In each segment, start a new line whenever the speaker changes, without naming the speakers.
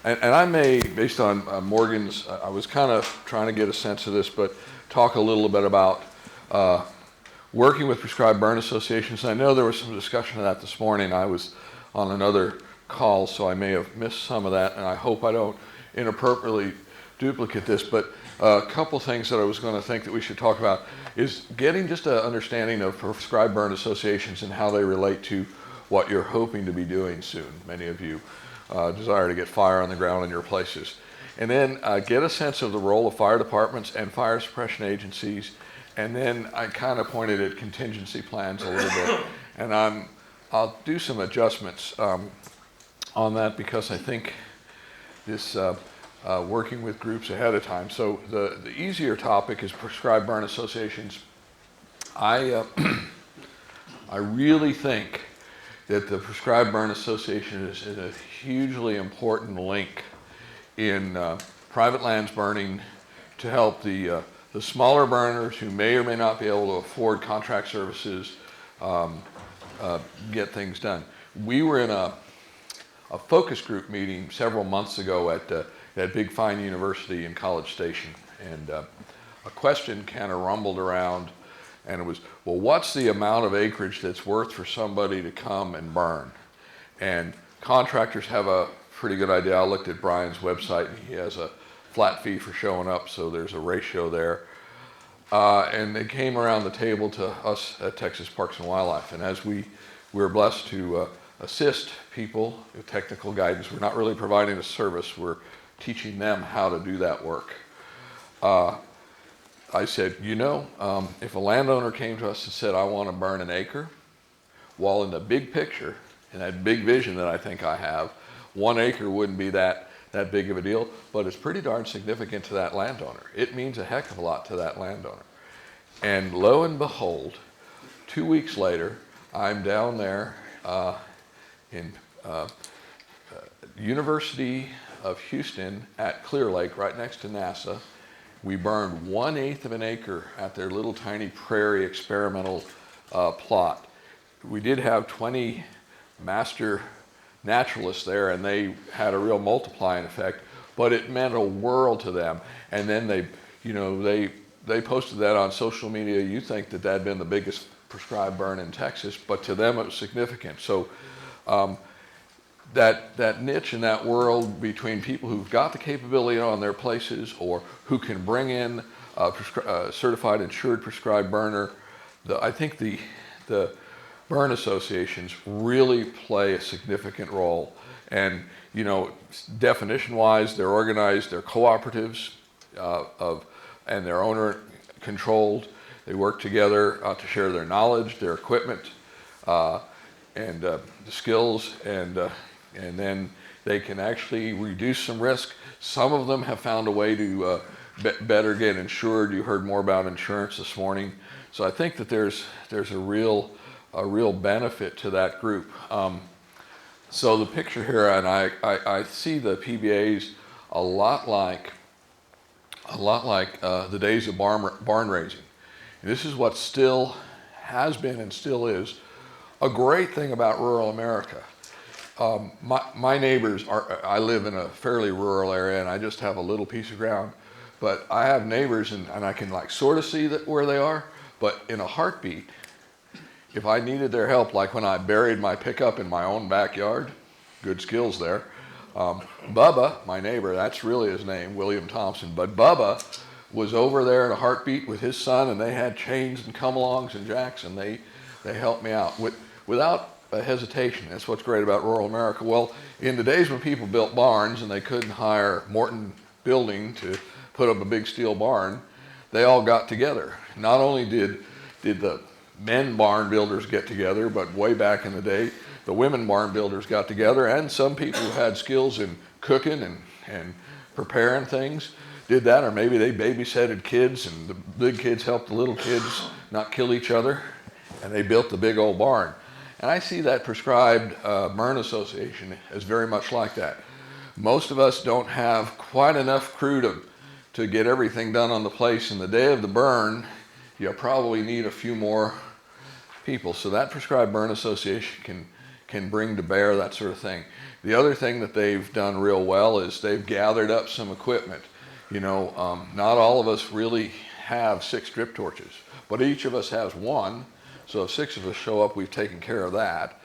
And I may, based on Morgan's, I was kind of trying to get a sense of this, but talk a little bit about working with prescribed burn associations. And I know there was some discussion of that this morning. I was on another call, so I may have missed some of that, and I hope I don't inappropriately duplicate this. But a couple things that I was going to think that we should talk about is getting just an understanding of prescribed burn associations and how they relate to what you're hoping to be doing soon. Many of you desire to get fire on the ground in your places. And then get a sense of the role of fire departments and fire suppression agencies. And then I kind of pointed at contingency plans a little bit. And I'll do some adjustments on that because I think this working with groups ahead of time. So the easier topic is prescribed burn associations. I really think that the prescribed burn association is a hugely important link in private lands burning to help the smaller burners who may or may not be able to afford contract services get things done. We were in a focus group meeting several months ago at Big Fine University in College Station, and a question kind of rumbled around, and it was, well, what's the amount of acreage that's worth for somebody to come and burn? And contractors have a pretty good idea. I looked at Brian's website, and he has a flat fee for showing up, so there's a ratio there. And they came around the table to us at Texas Parks and Wildlife, and as we were blessed to assist people with technical guidance, we're not really providing a service, we're teaching them how to do that work. I said, if a landowner came to us and said, I want to burn an acre, while in the big picture, in that big vision that I think I have, 1 acre wouldn't be that big of a deal, but it's pretty darn significant to that landowner. It means a heck of a lot to that landowner. And lo and behold, 2 weeks later, I'm down there in University of Houston at Clear Lake, right next to NASA. We burned 1/8 of an acre at their little tiny prairie experimental plot. We did have 20 master naturalists there, and they had a real multiplying effect, but it meant a world to them. And then they posted that on social media. You think that had been the biggest prescribed burn in Texas, but to them it was significant. So that niche in that world between people who've got the capability on their places or who can bring in a certified insured prescribed burner, I think the burn associations really play a significant role. And definition-wise, they're organized, they're cooperatives and they're owner-controlled. They work together to share their knowledge, their equipment, and the skills, and then they can actually reduce some risk. Some of them have found a way to better get insured. You heard more about insurance this morning. So I think that there's a real benefit to that group. So the picture here, and I see the PBAs a lot like the days of barn raising. And this is what still has been and still is a great thing about rural America. My neighbors I live in a fairly rural area, and I just have a little piece of ground, but I have neighbors, and I can sort of see where they are, but in a heartbeat, if I needed their help, like when I buried my pickup in my own backyard, good skills there. Bubba, my neighbor, that's really his name, William Thompson, but Bubba was over there in a heartbeat with his son, and they had chains and come-alongs and jacks, and they helped me out without a hesitation. That's what's great about rural America. Well, in the days when people built barns and they couldn't hire Morton Building to put up a big steel barn, they all got together. Not only did the men barn builders get together, but way back in the day, the women barn builders got together, and some people who had skills in cooking and preparing things did that, or maybe they babysitted kids, and the big kids helped the little kids not kill each other, and they built the big old barn. And I see that prescribed burn association as very much like that. Most of us don't have quite enough crew to get everything done on the place, and the day of the burn, you probably need a few more people. So that prescribed burn association can bring to bear, that sort of thing. The other thing that they've done real well is they've gathered up some equipment. Not all of us really have 6 drip torches, but each of us has one. So if 6 of us show up, we've taken care of that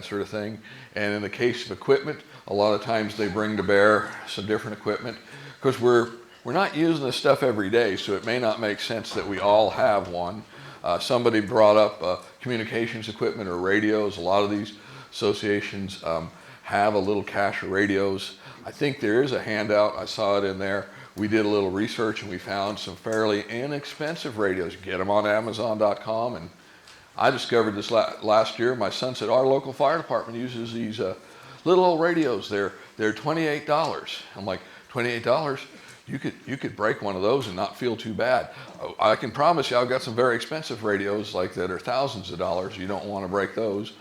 sort of thing. And in the case of equipment, a lot of times they bring to bear some different equipment, because we're not using this stuff every day, so it may not make sense that we all have one. Somebody brought up communications equipment or radios. A lot of these associations have a little cache of radios. I think there is a handout. I saw it in there. We did a little research and we found some fairly inexpensive radios. You get them on Amazon.com. And I discovered this last year. My son said, our local fire department uses these little old radios. They're $28. I'm like, $28? You could break one of those and not feel too bad. I can promise you I've got some very expensive radios like that are thousands of dollars. You don't want to break those.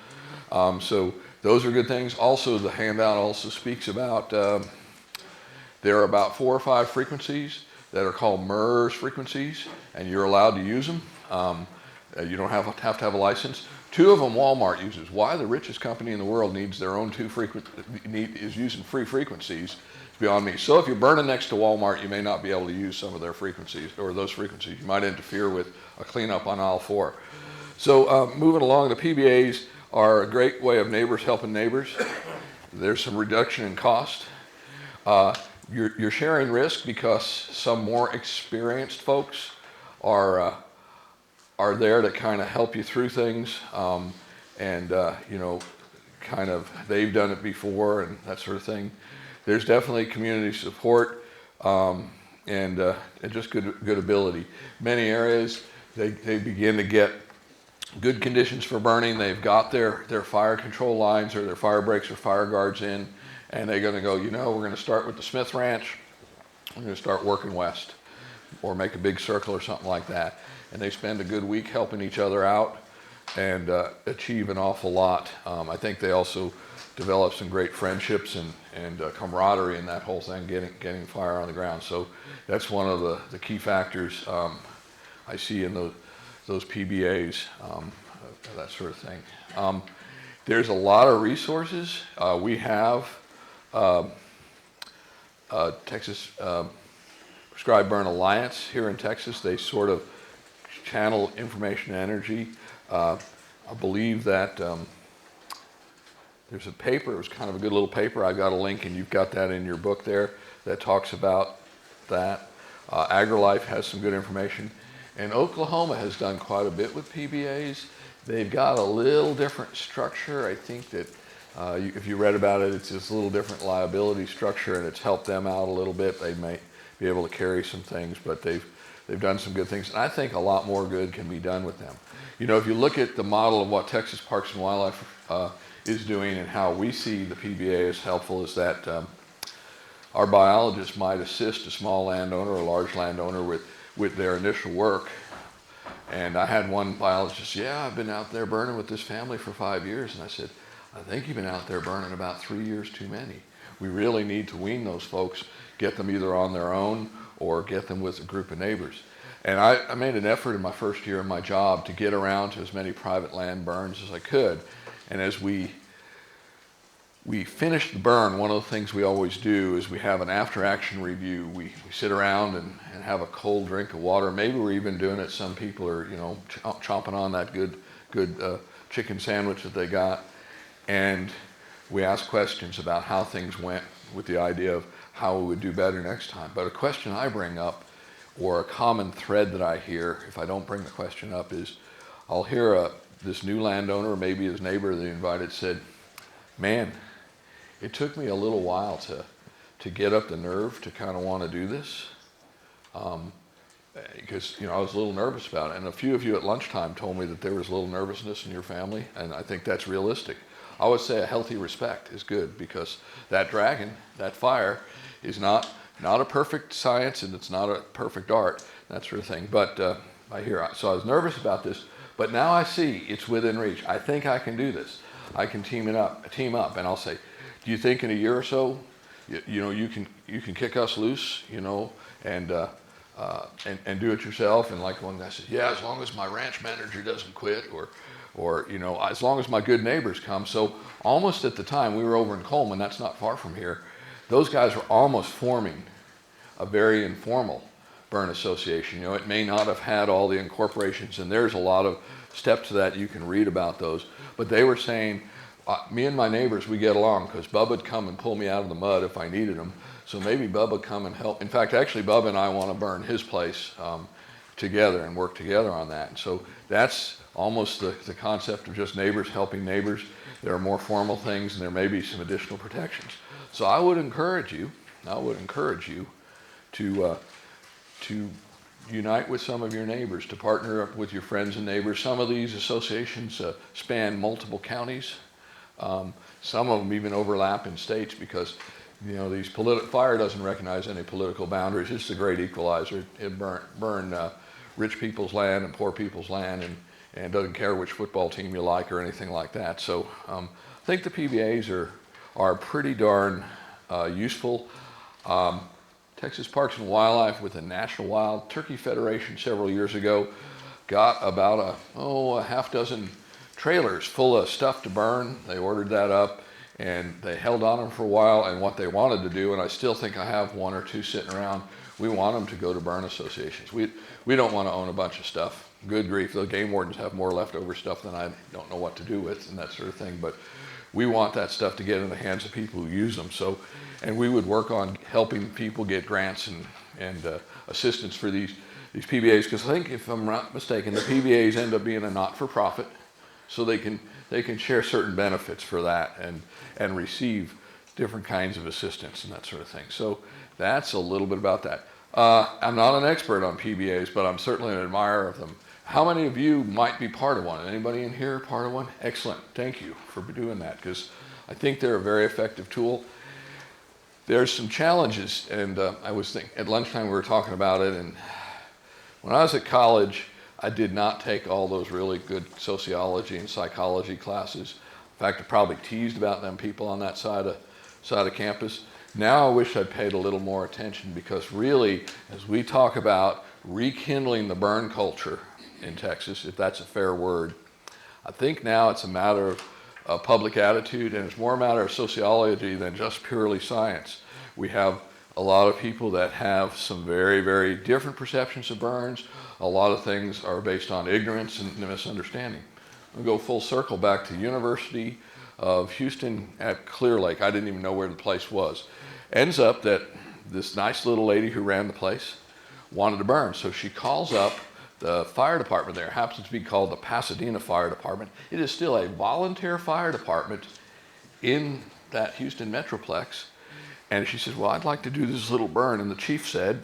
So those are good things. Also, the handout also speaks about there are about 4 or 5 frequencies that are called MERS frequencies, and you're allowed to use them. You don't have to have a license. 2 of them Walmart uses. Why the richest company in the world needs their own is using free frequencies is beyond me. So if you're burning next to Walmart, you may not be able to use some of their frequencies or those frequencies. You might interfere with a cleanup on aisle 4. So moving along, the PBAs are a great way of neighbors helping neighbors. There's some reduction in cost. You're sharing risk because some more experienced folks are there to kind of help you through things, kind of they've done it before and that sort of thing. There's definitely community support and just good ability. Many areas they begin to get good conditions for burning. They've got their fire control lines or their fire breaks or fire guards in, and they're going to go, we're going to start with the Smith Ranch. We're going to start working west or make a big circle or something like that. And they spend a good week helping each other out and achieve an awful lot. I think they also develop some great friendships and camaraderie in that whole thing, getting fire on the ground. So that's one of the key factors I see in those PBAs, that sort of thing. There's a lot of resources. We have Texas Prescribed Burn Alliance here in Texas. They sort of channel information and energy. I believe that there's a paper. It was kind of a good little paper. I got a link, and you've got that in your book there that talks about that. AgriLife has some good information. And Oklahoma has done quite a bit with PBAs. They've got a little different structure. I think that if you read about it, it's just a little different liability structure, and it's helped them out a little bit. They may be able to carry some things, but they've done some good things. And I think a lot more good can be done with them. If you look at the model of what Texas Parks and Wildlife is doing and how we see the PBA as helpful, is that our biologists might assist a small landowner or a large landowner with their initial work. And I had one biologist, I've been out there burning with this family for 5 years. And I said, I think you've been out there burning about 3 years too many. We really need to wean those folks, get them either on their own or get them with a group of neighbors. And I made an effort in my first year of my job to get around to as many private land burns as I could. And as we finish the burn, one of the things we always do is we have an after-action review. We sit around and have a cold drink of water. Maybe we're even doing it. Some people are, chomping on that good chicken sandwich that they got. And we ask questions about how things went with the idea of how we would do better next time. But a question I bring up, or a common thread that I hear, if I don't bring the question up, is I'll hear this new landowner, or maybe his neighbor they invited, said, man, it took me a little while to get up the nerve to kind of want to do this, because I was a little nervous about it. And a few of you at lunchtime told me that there was a little nervousness in your family, and I think that's realistic. I would say a healthy respect is good, because that dragon, that fire, is not a perfect science, and it's not a perfect art, that sort of thing. But so I was nervous about this, but now I see it's within reach. I think I can do this. I can team up, and I'll say, do you think in a year or so, you can kick us loose, and do it yourself? And like one guy said, as long as my ranch manager doesn't quit, or or as long as my good neighbors come. So almost at the time, we were over in Coleman, that's not far from here, those guys were almost forming a very informal burn association. It may not have had all the incorporations, and there's a lot of steps to that. You can read about those. But they were saying, me and my neighbors, we get along because Bubba would come and pull me out of the mud if I needed him. So maybe Bubba would come and help. In fact, actually, Bubba and I want to burn his place together and work together on that. And so that's almost the concept of just neighbors helping neighbors. There are more formal things, and there may be some additional protections. So I would encourage you to unite with some of your neighbors, to partner up with your friends and neighbors. Some of these associations span multiple counties. Some of them even overlap in states because fire doesn't recognize any political boundaries. It's the great equalizer. It burn rich people's land and poor people's land, and doesn't care which football team you like or anything like that. So I think the PBAs are pretty darn useful. Texas Parks and Wildlife with the National Wild Turkey Federation several years ago got about a half dozen trailers full of stuff to burn. They ordered that up and they held on them for a while, and what they wanted to do, and I still think I have one or two sitting around, we want them to go to burn associations. We don't want to own a bunch of stuff. Good grief, the game wardens have more leftover stuff than I don't know what to do with and that sort of thing, but we want that stuff to get in the hands of people who use them. So, and we would work on helping people get grants and assistance for these PBAs, because I think, if I'm not mistaken, the PBAs end up being a not-for-profit, so they can share certain benefits for that and receive different kinds of assistance and that sort of thing. So that's a little bit about that. I'm not an expert on PBAs, but I'm certainly an admirer of them. How many of you might be part of one? Anybody in here part of one? Excellent. Thank you for doing that, because I think they're a very effective tool. There's some challenges, and I was thinking, at lunchtime we were talking about it, and when I was at college, I did not take all those really good sociology and psychology classes. In fact, I probably teased about them people on that side of campus. Now I wish I'd paid a little more attention, because really, as we talk about rekindling the burn culture in Texas, if that's a fair word, I think now it's a matter of public attitude, and it's more a matter of sociology than just purely science. We have a lot of people that have some very, very different perceptions of burns. A lot of things are based on ignorance and misunderstanding. We'll go full circle back to University of Houston at Clear Lake. I didn't even know where the place was. Ends up that this nice little lady who ran the place wanted to burn, so she calls up the fire department there. It happens to be called the Pasadena Fire Department. It is still a volunteer fire department in that Houston Metroplex. And she says, well, I'd like to do this little burn. And the chief said,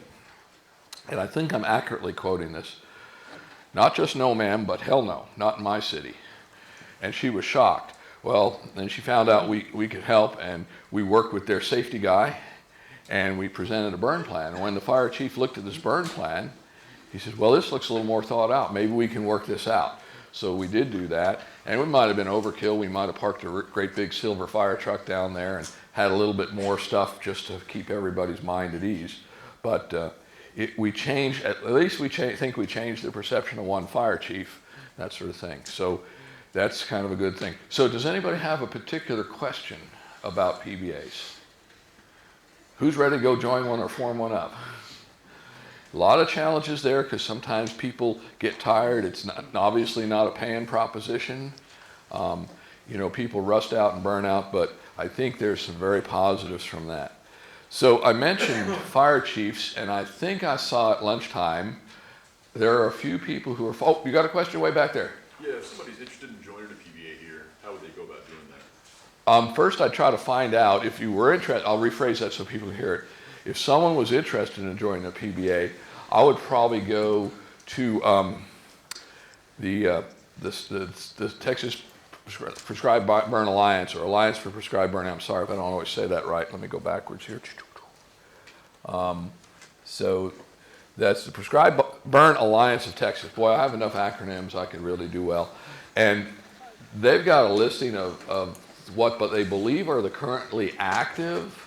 and I think I'm accurately quoting this, not just no ma'am, but hell no, not in my city. And she was shocked. Well, then she found out we could help, and we worked with their safety guy, and we presented a burn plan. And when the fire chief looked at this burn plan, he said, well, this looks a little more thought out. Maybe we can work this out. So we did do that, and it might have been overkill. We might have parked a great big silver fire truck down there and had a little bit more stuff just to keep everybody's mind at ease. But we changed, at least we think we changed the perception of one fire chief, that sort of thing. So that's kind of a good thing. So does anybody have a particular question about PBAs? Who's ready to go join one or form one up? A lot of challenges there, because sometimes people get tired. It's obviously not a paying proposition. People rust out and burn out, but I think there's some very positives from that. So I mentioned fire chiefs, and I think I saw at lunchtime, there are a few people who are, oh, you got a question way back there?
Yeah, if somebody's interested in joining a PBA here, how would they go about doing that?
First, I try to find out if you were interested. I'll rephrase that so people can hear it. If someone was interested in joining a PBA, I would probably go to the Texas Prescribed Burn Alliance, or Alliance for Prescribed Burn. I'm sorry if I don't always say that right. Let me go backwards here. So that's the Prescribed Burn Alliance of Texas. Boy, I have enough acronyms, I could really do well. And they've got a listing of what they believe are the currently active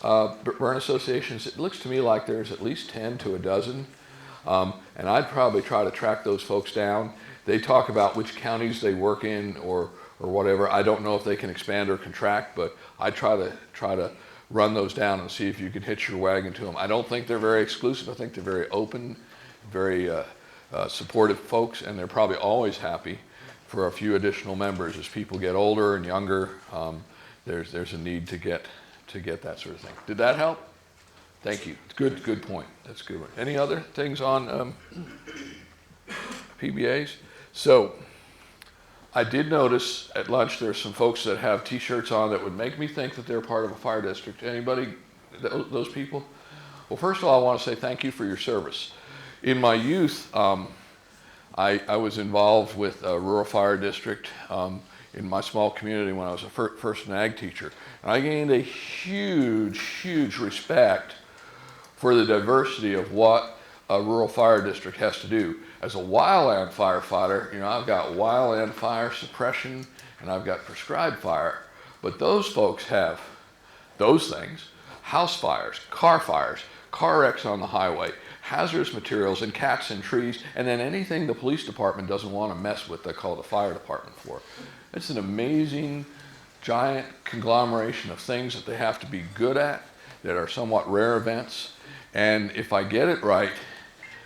burn associations. It looks to me like there's at least 10 to a dozen. And I'd probably try to track those folks down. They talk about which counties they work in or whatever. I don't know if they can expand or contract, but I try to run those down and see if you can hitch your wagon to them. I don't think they're very exclusive. I think they're very open, very supportive folks, and they're probably always happy for a few additional members. As people get older and younger, there's a need to get that sort of thing. Did that help? Thank you. Good point. That's a good one. Any other things on PBAs? So I did notice at lunch there's some folks that have T-shirts on that would make me think that they're part of a fire district. Anybody, those people? Well, first of all, I want to say thank you for your service. In my youth, I was involved with a rural fire district in my small community when I was a first an ag teacher. And I gained a huge respect for the diversity of what a rural fire district has to do. As a wildland firefighter, I've got wildland fire suppression and I've got prescribed fire, but those folks have those things: house fires, car wrecks on the highway, hazardous materials, and cats in trees, and then anything the police department doesn't want to mess with, they call the fire department for. It's an amazing, giant conglomeration of things that they have to be good at, that are somewhat rare events. And if I get it right,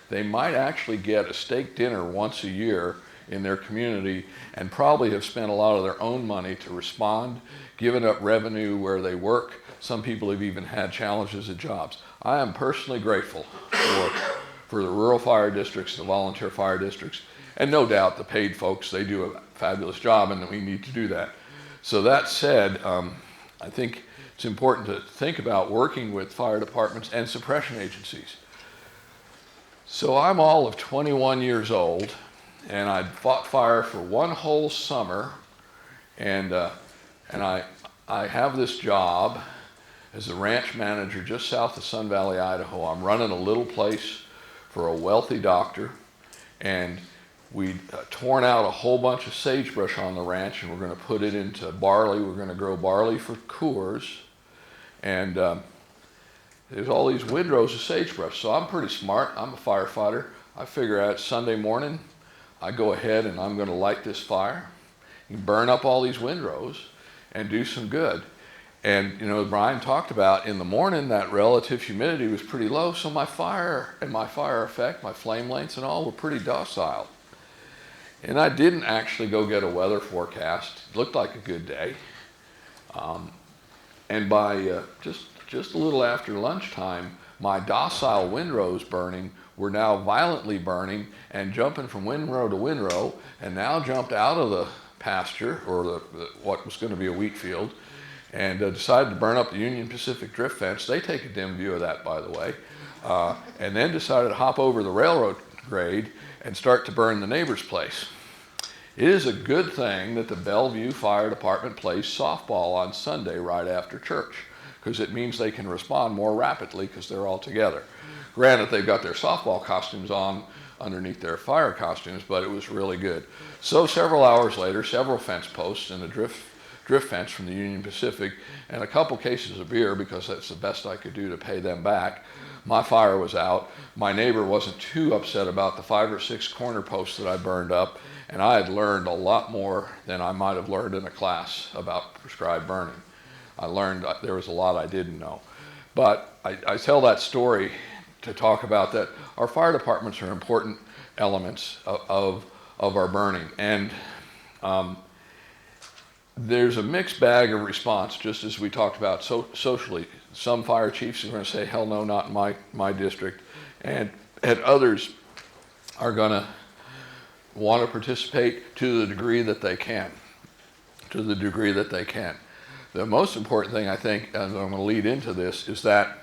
they might actually get a steak dinner once a year in their community and probably have spent a lot of their own money to respond, given up revenue where they work. Some people have even had challenges at jobs. I am personally grateful for the rural fire districts, the volunteer fire districts, and no doubt the paid folks. They do a fabulous job, and we need to do that. So that said, I think it's important to think about working with fire departments and suppression agencies. So I'm all of 21 years old, and I'd fought fire for one whole summer, and I have this job as a ranch manager just south of Sun Valley, Idaho. I'm running a little place for a wealthy doctor, and we'd torn out a whole bunch of sagebrush on the ranch, and we're going to put it into barley. We're going to grow barley for Coors, and there's all these windrows of sagebrush. So I'm pretty smart. I'm a firefighter. I figure out Sunday morning, I go ahead and I'm going to light this fire and burn up all these windrows and do some good. And Brian talked about in the morning that relative humidity was pretty low, so my fire and my fire effect, my flame lengths and all were pretty docile. And I didn't actually go get a weather forecast. It looked like a good day. And by just a little after lunchtime, my docile windrows burning were now violently burning and jumping from windrow to windrow, and now jumped out of the pasture, or what was going to be a wheat field, and decided to burn up the Union Pacific drift fence. They take a dim view of that, by the way. And then decided to hop over the railroad grade and start to burn the neighbor's place. It is a good thing that the Bellevue Fire Department plays softball on Sunday right after church, because it means they can respond more rapidly because they're all together. Granted, they've got their softball costumes on underneath their fire costumes, but it was really good. So several hours later, several fence posts and a drift fence from the Union Pacific and a couple cases of beer, because that's the best I could do to pay them back. My fire was out. My neighbor wasn't too upset about the 5 or 6 corner posts that I burned up, and I had learned a lot more than I might have learned in a class about prescribed burning. I learned there was a lot I didn't know. But I tell that story to talk about that our fire departments are important elements of our burning. And there's a mixed bag of response, just as we talked about socially. Some fire chiefs are going to say, hell no, not in my district. And others are going to want to participate to the degree that they can. The most important thing, I think, and I'm going to lead into this, is that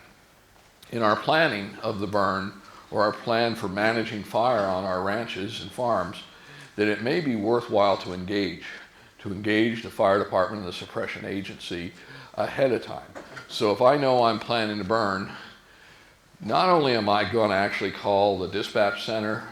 in our planning of the burn, or our plan for managing fire on our ranches and farms, that it may be worthwhile to engage the fire department and the suppression agency ahead of time. So if I know I'm planning to burn, not only am I going to actually call the dispatch center,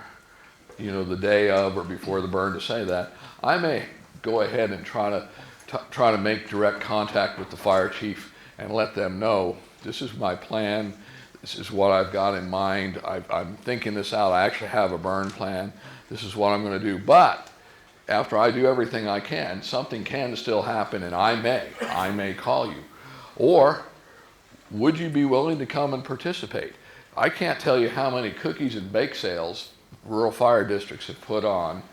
the day of or before the burn to say that, I may go ahead and try to make direct contact with the fire chief and let them know, this is my plan. This is what I've got in mind. I'm thinking this out. I actually have a burn plan. This is what I'm going to do. But after I do everything I can, something can still happen, and I may call you. Or would you be willing to come and participate? I can't tell you how many cookies and bake sales rural fire districts have put on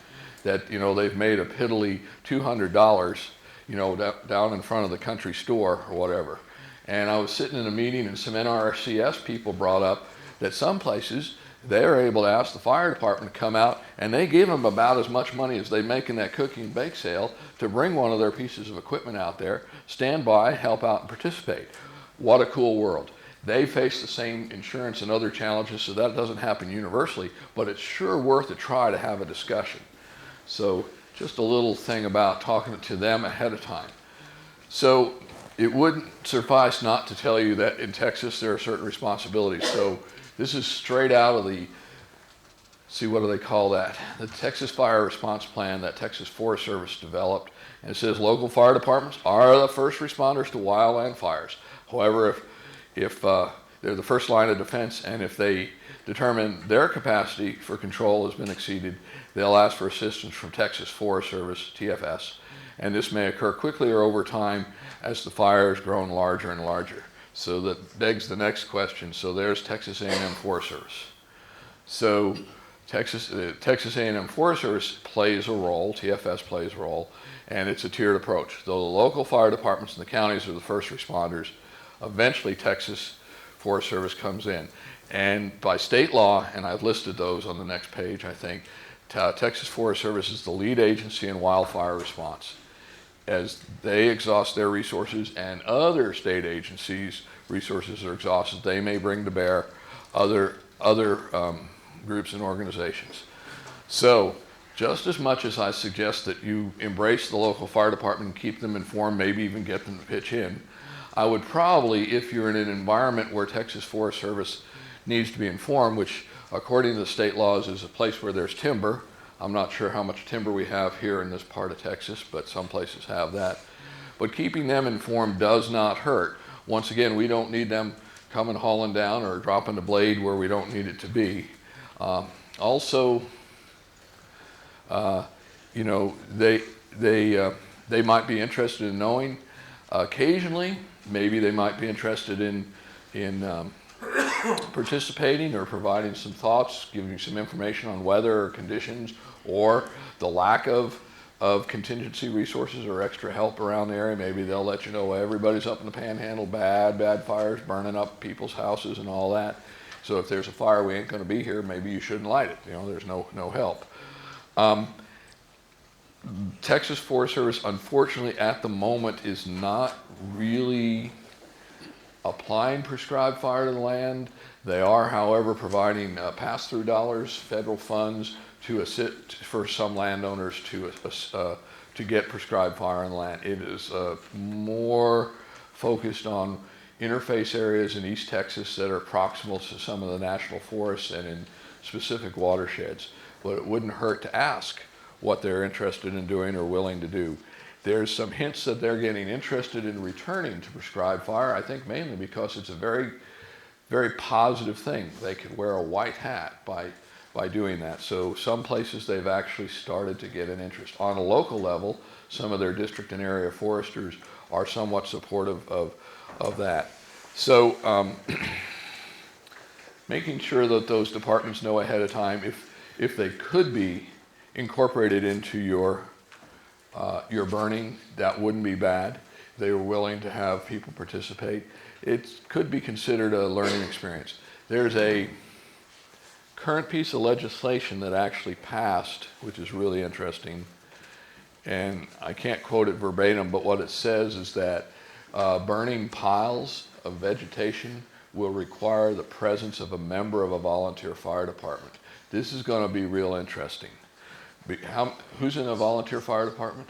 that, they've made a piddly $200, down in front of the country store or whatever. And I was sitting in a meeting and some NRCS people brought up that some places they're able to ask the fire department to come out and they give them about as much money as they make in that cookie and bake sale to bring one of their pieces of equipment out there, stand by, help out and participate. What a cool world. They face the same insurance and other challenges, so that doesn't happen universally, but it's sure worth a try to have a discussion. So just a little thing about talking to them ahead of time. So it wouldn't suffice not to tell you that in Texas there are certain responsibilities. So this is straight out of the, what do they call that? The Texas Fire Response Plan that Texas Forest Service developed. And it says local fire departments are the first responders to wildland fires. However, if they're the first line of defense, and if they determine their capacity for control has been exceeded, they'll ask for assistance from Texas Forest Service, TFS. And this may occur quickly or over time as the fire has grown larger and larger. So that begs the next question. So there's Texas A&M Forest Service. So Texas A&M Forest Service plays a role, TFS plays a role, and it's a tiered approach. Though the local fire departments in the counties are the first responders, eventually Texas Forest Service comes in. And by state law, and I've listed those on the next page, I think, Texas Forest Service is the lead agency in wildfire response. As they exhaust their resources and other state agencies' resources are exhausted, they may bring to bear other groups and organizations. So just as much as I suggest that you embrace the local fire department and keep them informed, maybe even get them to pitch in, I would probably, if you're in an environment where Texas Forest Service needs to be informed, which according to the state laws is a place where there's timber. I'm not sure how much timber we have here in this part of Texas, but some places have that. But keeping them informed does not hurt. Once again, we don't need them coming hauling down or dropping the blade where we don't need it to be. Also, they might be interested in knowing. Occasionally, maybe they might be interested in participating or providing some thoughts, giving you some information on weather or conditions or the lack of contingency resources or extra help around the area. Maybe they'll let you know everybody's up in the panhandle, bad fires, burning up people's houses and all that. So if there's a fire, we ain't going to be here. Maybe you shouldn't light it. There's no help. Texas Forest Service, unfortunately, at the moment is not really applying prescribed fire to the land. They are, however, providing pass-through dollars, federal funds, to assist for some landowners to get prescribed fire on the land. It is more focused on interface areas in East Texas that are proximal to some of the national forests and in specific watersheds. But it wouldn't hurt to ask what they're interested in doing or willing to do. There's some hints that they're getting interested in returning to prescribed fire, I think mainly because it's a very, very positive thing. They could wear a white hat by doing that. So some places they've actually started to get an interest. On a local level, some of their district and area foresters are somewhat supportive of that. So making sure that those departments know ahead of time if they could be incorporated into your burning, that wouldn't be bad. They were willing to have people participate. It could be considered a learning experience. There's a current piece of legislation that actually passed, which is really interesting, and I can't quote it verbatim, but what it says is that burning piles of vegetation will require the presence of a member of a volunteer fire department. This is going to be real interesting. Who's in a volunteer fire department?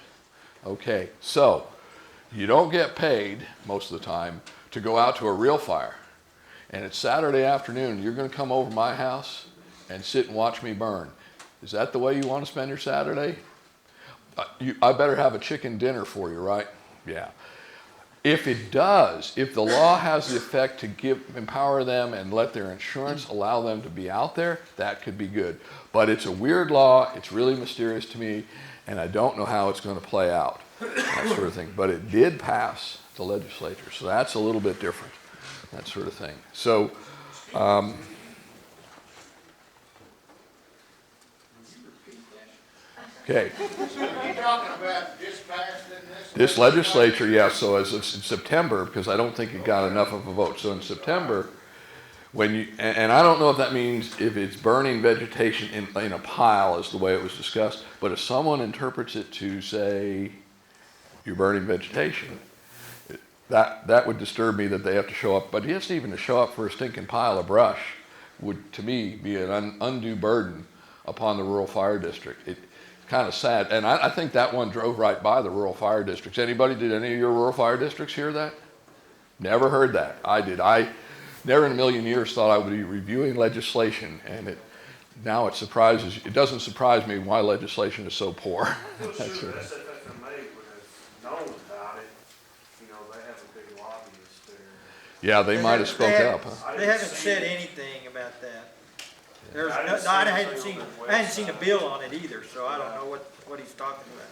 Okay, so you don't get paid most of the time to go out to a real fire. And it's Saturday afternoon, you're going to come over my house and sit and watch me burn. Is that the way you want to spend your Saturday? I better have a chicken dinner for you, right? Yeah. If it does, if the law has the effect to empower them and let their insurance allow them to be out there, that could be good. But it's a weird law, it's really mysterious to me, and I don't know how it's going to play out, that sort of thing. But it did pass the legislature, so that's a little bit different, that sort of thing. So, okay.
Are you talking about this passed in
This legislature, yes, so as of September, because I don't think it got enough of a vote. So in September, when you, and I don't know if that means if it's burning vegetation in a pile is the way it was discussed, but if someone interprets it to say you're burning vegetation, that would disturb me that they have to show up. But just even to show up for a stinking pile of brush would, to me, be an undue burden upon the rural fire district. Kind of sad, and I think that one drove right by the rural fire districts. Did any of your rural fire districts hear that? Never heard that. I did. I never in a million years thought I would be reviewing legislation, and now it doesn't surprise me why legislation is so poor.
Well, sure, SFFMA would have known about it. You know, they have a big lobbyist there.
Yeah, they might have spoke up. Huh?
They haven't said anything about that. There's no, I hadn't seen a bill on it either, so I don't know what he's talking about.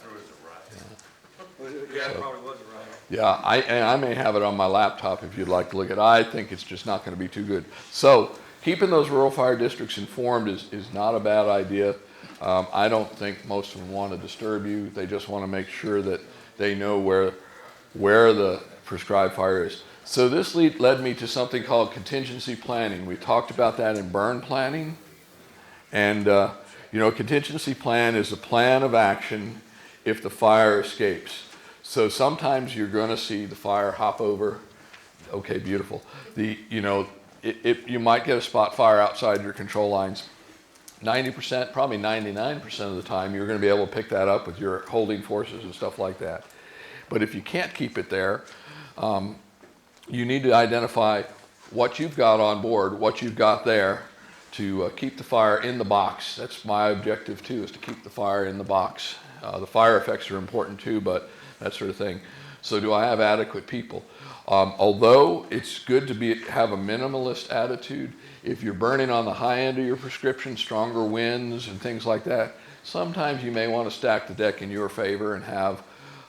Yeah, it probably was a write-off.
Yeah, and I may have it on my laptop if you'd like to look at it. I think it's just not going to be too good. So keeping those rural fire districts informed is not a bad idea. I don't think most of them want to disturb you. They just want to make sure that they know where the prescribed fire is. So this led me to something called contingency planning. We talked about that in burn planning. And, contingency plan is a plan of action if the fire escapes. So sometimes you're going to see the fire hop over. Okay, beautiful. You might get a spot fire outside your control lines. 90%, probably 99% of the time, you're going to be able to pick that up with your holding forces and stuff like that. But if you can't keep it there, you need to identify what you've got on board, what you've got there, to keep the fire in the box. That's my objective too, is to keep the fire in the box. The fire effects are important too, but that sort of thing. So do I have adequate people? Although it's good to have a minimalist attitude, if you're burning on the high end of your prescription, stronger winds and things like that, sometimes you may want to stack the deck in your favor and have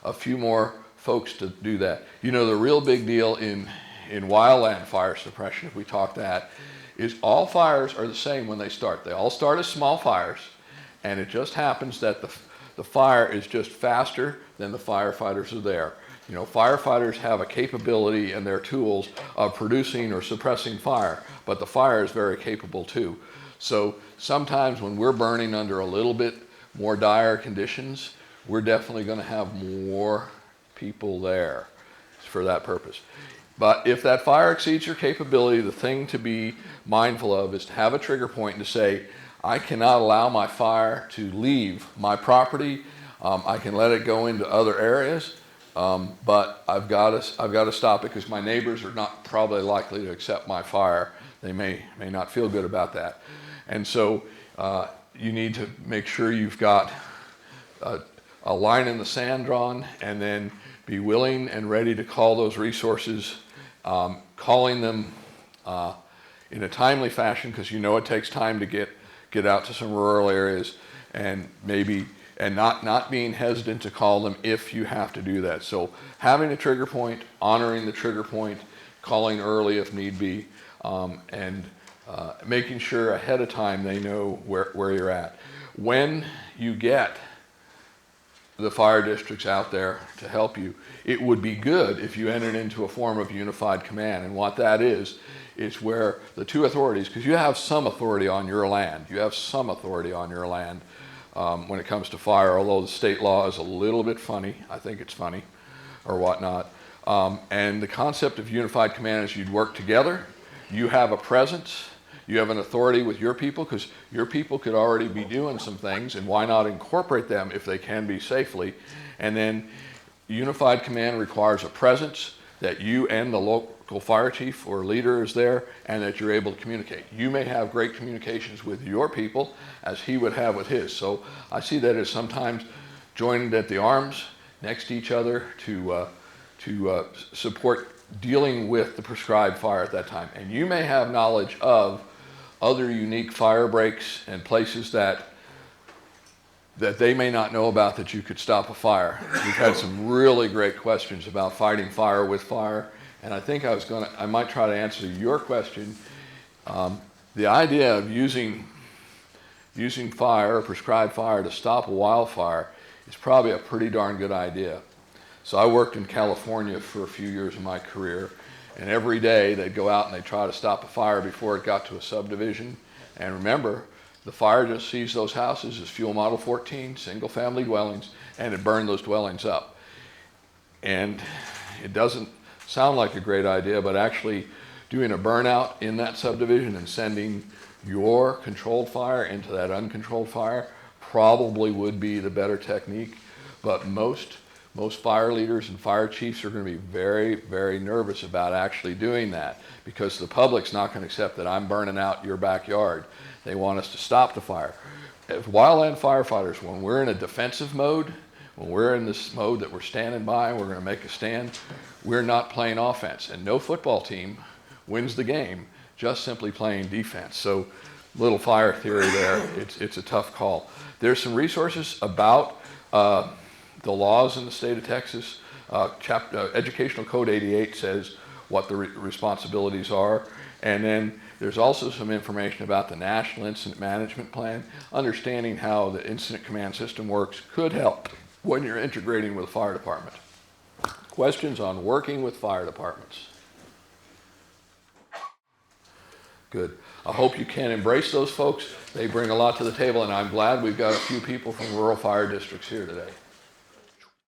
a few more folks to do that. The real big deal in wildland fire suppression, if we talk that, is all fires are the same when they start. They all start as small fires, and it just happens that the fire is just faster than the firefighters are there. Firefighters have a capability and their tools of producing or suppressing fire, but the fire is very capable too. So sometimes when we're burning under a little bit more dire conditions, we're definitely going to have more people there for that purpose. But if that fire exceeds your capability, the thing to be mindful of is to have a trigger point and to say, I cannot allow my fire to leave my property. I can let it go into other areas, but I've got to stop it because my neighbors are not probably likely to accept my fire. They may not feel good about that. And so you need to make sure you've got a line in the sand drawn, and then be willing and ready to call those resources, calling them in a timely fashion, because it takes time to get out to some rural areas, and not being hesitant to call them if you have to do that. So having a trigger point, honoring the trigger point, calling early if need be, and making sure ahead of time they know where you're at. When you get the fire districts out there to help you, it would be good if you entered into a form of unified command. And what that is where the two authorities, because you have some authority on your land, when it comes to fire, although the state law is a little bit funny. I think it's funny, or whatnot. And the concept of unified command is you'd work together, you have a presence, you have an authority with your people, because your people could already be doing some things, and why not incorporate them if they can be safely? And then unified command requires a presence that you and the local fire chief or leader is there, and that you're able to communicate. You may have great communications with your people as he would have with his. So I see that as sometimes joined at the arms next to each other to support dealing with the prescribed fire at that time. And you may have knowledge of other unique fire breaks and places that they may not know about that you could stop a fire. We've had some really great questions about fighting fire with fire, and I think I might try to answer your question. The idea of using fire, or prescribed fire, to stop a wildfire is probably a pretty darn good idea. So I worked in California for a few years of my career, and every day they'd go out and they'd try to stop a fire before it got to a subdivision. And remember, the fire just sees those houses as fuel model 14, single family dwellings, and it burned those dwellings up. And it doesn't sound like a great idea, but actually doing a burnout in that subdivision and sending your controlled fire into that uncontrolled fire probably would be the better technique. But most fire leaders and fire chiefs are going to be very, very nervous about actually doing that, because the public's not going to accept that I'm burning out your backyard. They want us to stop the fire. As wildland firefighters, when we're in a defensive mode, when we're in this mode that we're standing by and we're going to make a stand, we're not playing offense. And no football team wins the game just simply playing defense. So little fire theory there, it's a tough call. There's some resources about the laws in the state of Texas. Educational Code 88 says what the responsibilities are. And then there's also some information about the National Incident Management Plan. Understanding how the incident command system works could help when you're integrating with a fire department. Questions on working with fire departments? Good. I hope you can embrace those folks. They bring a lot to the table, and I'm glad we've got a few people from rural fire districts here today.